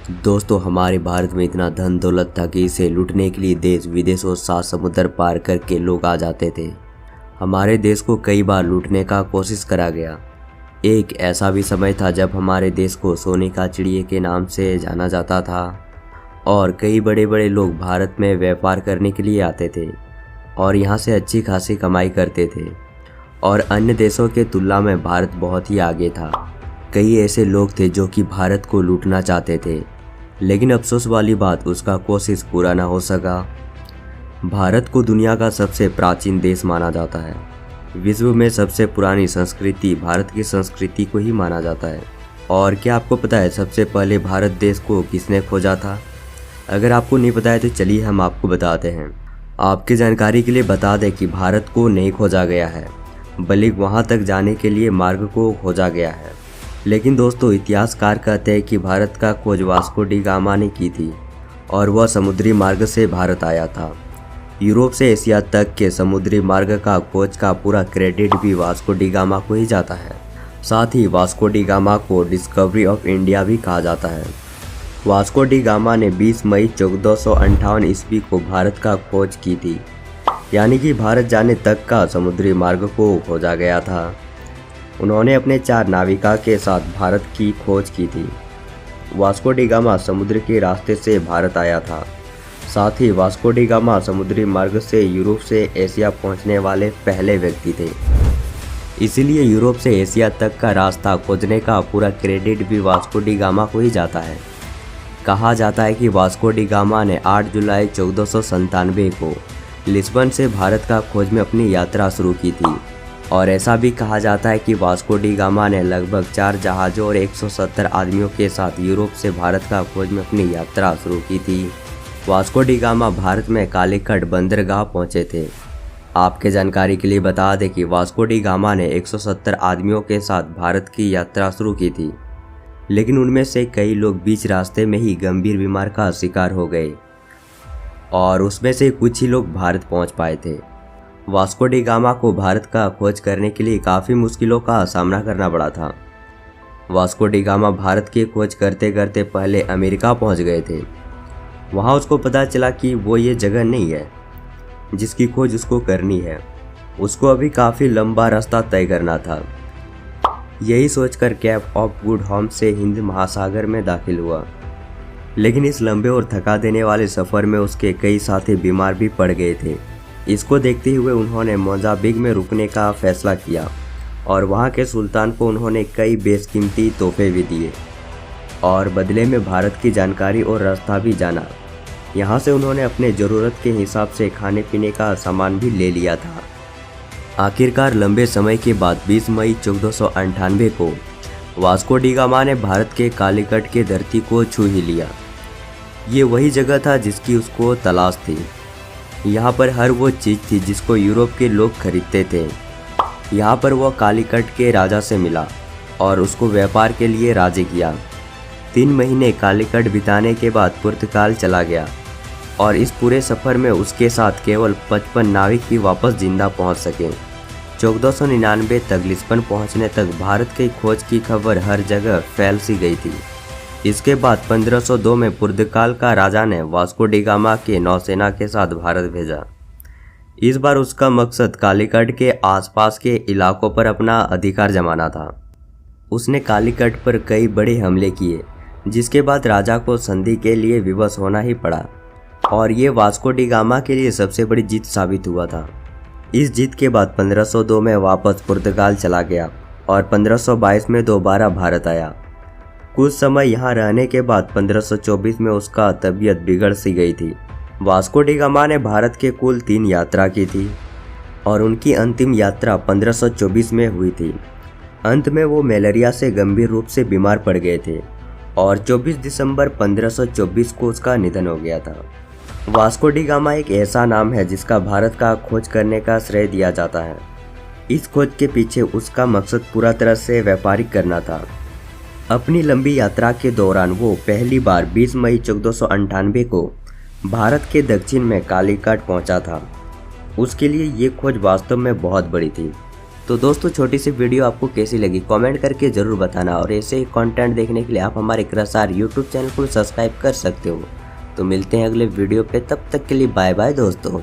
दोस्तों, हमारे भारत में इतना धन दौलत था कि इसे लूटने के लिए देश विदेशों 7 समुद्र पार करके लोग आ जाते थे। हमारे देश को कई बार लूटने का कोशिश करा गया। एक ऐसा भी समय था जब हमारे देश को सोने का चिड़िया के नाम से जाना जाता था और कई बड़े बड़े लोग भारत में व्यापार करने के लिए आते थे और यहाँ से अच्छी खासी कमाई करते थे और अन्य देशों के तुलना में भारत बहुत ही आगे था। कई ऐसे लोग थे जो कि भारत को लूटना चाहते थे, लेकिन अफसोस वाली बात उसका कोशिश पूरा ना हो सका। भारत को दुनिया का सबसे प्राचीन देश माना जाता है। विश्व में सबसे पुरानी संस्कृति भारत की संस्कृति को ही माना जाता है। और क्या आपको पता है सबसे पहले भारत देश को किसने खोजा था? अगर आपको नहीं पता है तो चलिए हम आपको बताते हैं। आपके जानकारी के लिए बता दें कि भारत को नहीं खोजा गया है, बल्कि वहां तक जाने के लिए मार्ग को खोजा गया है। लेकिन दोस्तों, इतिहासकार कहते हैं कि भारत का खोज वास्को डी गामा ने की थी और वह समुद्री मार्ग से भारत आया था। यूरोप से एशिया तक के समुद्री मार्ग का खोज का पूरा क्रेडिट भी वास्को डी गामा को ही जाता है। साथ ही वास्को डी गामा को डिस्कवरी ऑफ इंडिया भी कहा जाता है। वास्को डी गामा ने 20 मई 1458 ईस्वी को भारत का खोज की थी, यानी कि भारत जाने तक का समुद्री मार्ग को खोजा गया था। उन्होंने अपने 4 नाविका के साथ भारत की खोज की थी। वास्को डी गामा समुद्र के रास्ते से भारत आया था। साथ ही वास्को डी गामा समुद्री मार्ग से यूरोप से एशिया पहुंचने वाले पहले व्यक्ति थे। इसीलिए यूरोप से एशिया तक का रास्ता खोजने का पूरा क्रेडिट भी वास्को डी गामा को ही जाता है। कहा जाता है कि वास्को डी गामा ने 8 जुलाई 1497 को लिस्बन से भारत का खोज में अपनी यात्रा शुरू की थी। और ऐसा भी कहा जाता है कि वास्को डी गामा ने लगभग 4 जहाज़ों और 170 आदमियों के साथ यूरोप से भारत का खोज में अपनी यात्रा शुरू की थी। वास्को डी गामा भारत में कालीकट बंदरगाह पहुंचे थे। आपके जानकारी के लिए बता दें कि वास्को डी गामा ने 170 आदमियों के साथ भारत की यात्रा शुरू की थी, लेकिन उनमें से कई लोग बीच रास्ते में ही गंभीर बीमार का शिकार हो गए और उसमें से कुछ ही लोग भारत पहुंच पाए थे। वास्को डी गामा को भारत का खोज करने के लिए काफ़ी मुश्किलों का सामना करना पड़ा था। वास्को डी गामा भारत की खोज करते करते पहले अमेरिका पहुंच गए थे। वहां उसको पता चला कि वो ये जगह नहीं है जिसकी खोज उसको करनी है। उसको अभी काफ़ी लंबा रास्ता तय करना था। यही सोचकर कैप ऑफ गुड होप से हिंद महासागर में दाखिल हुआ, लेकिन इस लंबे और थका देने वाले सफ़र में उसके कई साथी बीमार भी पड़ गए थे। इसको देखते हुए उन्होंने मोजाम्बिक में रुकने का फैसला किया और वहाँ के सुल्तान को उन्होंने कई बेशकीमती तोहफे भी दिए और बदले में भारत की जानकारी और रास्ता भी जाना। यहाँ से उन्होंने अपने ज़रूरत के हिसाब से खाने पीने का सामान भी ले लिया था। आखिरकार लंबे समय के बाद 20 मई 1498 को वास्को डी गामा ने भारत के कालीकट के धरती को छू ही लिया। ये वही जगह था जिसकी उसको तलाश थी। यहाँ पर हर वो चीज़ थी जिसको यूरोप के लोग खरीदते थे। यहाँ पर वह कालीकट के राजा से मिला और उसको व्यापार के लिए राजी किया। 3 महीने कालीकट बिताने के बाद पुर्तगाल चला गया और इस पूरे सफ़र में उसके साथ केवल 55 नाविक ही वापस जिंदा पहुँच सके। 1499 तक लिस्बन पहुँचने तक भारत की खोज की खबर हर जगह फैल सी गई थी। इसके बाद 1502 में पुर्तगाल का राजा ने वास्को डी गामा के नौसेना के साथ भारत भेजा। इस बार उसका मकसद कालीकट के आसपास के इलाकों पर अपना अधिकार जमाना था। उसने कालीकट पर कई बड़े हमले किए, जिसके बाद राजा को संधि के लिए विवश होना ही पड़ा और ये वास्को डी गामा के लिए सबसे बड़ी जीत साबित हुआ था। इस जीत के बाद 1502 में वापस पुर्तगाल चला गया और 1522 में दोबारा भारत आया। कुछ समय यहाँ रहने के बाद 1524 में उसका तबीयत बिगड़ सी गई थी। वास्को डी गामा ने भारत के कुल 3 यात्रा की थी और उनकी अंतिम यात्रा 1524 में हुई थी। अंत में वो मलेरिया से गंभीर रूप से बीमार पड़ गए थे और 24 दिसंबर 1524 को उसका निधन हो गया था। वास्को डी गामा एक ऐसा नाम है जिसका भारत का खोज करने का श्रेय दिया जाता है। इस खोज के पीछे उसका मकसद पूरा तरह से व्यापारिक करना था। अपनी लंबी यात्रा के दौरान वो पहली बार 20 मई 1498 को भारत के दक्षिण में कालीकट पहुंचा था। उसके लिए ये खोज वास्तव में बहुत बड़ी थी। तो दोस्तों छोटी सी वीडियो आपको कैसी लगी कमेंट करके ज़रूर बताना, और ऐसे ही कंटेंट देखने के लिए आप हमारे क्रसार यूट्यूब चैनल को सब्सक्राइब कर सकते हो। तो मिलते हैं अगले वीडियो पे, तब तक के लिए बाय बाय दोस्तों।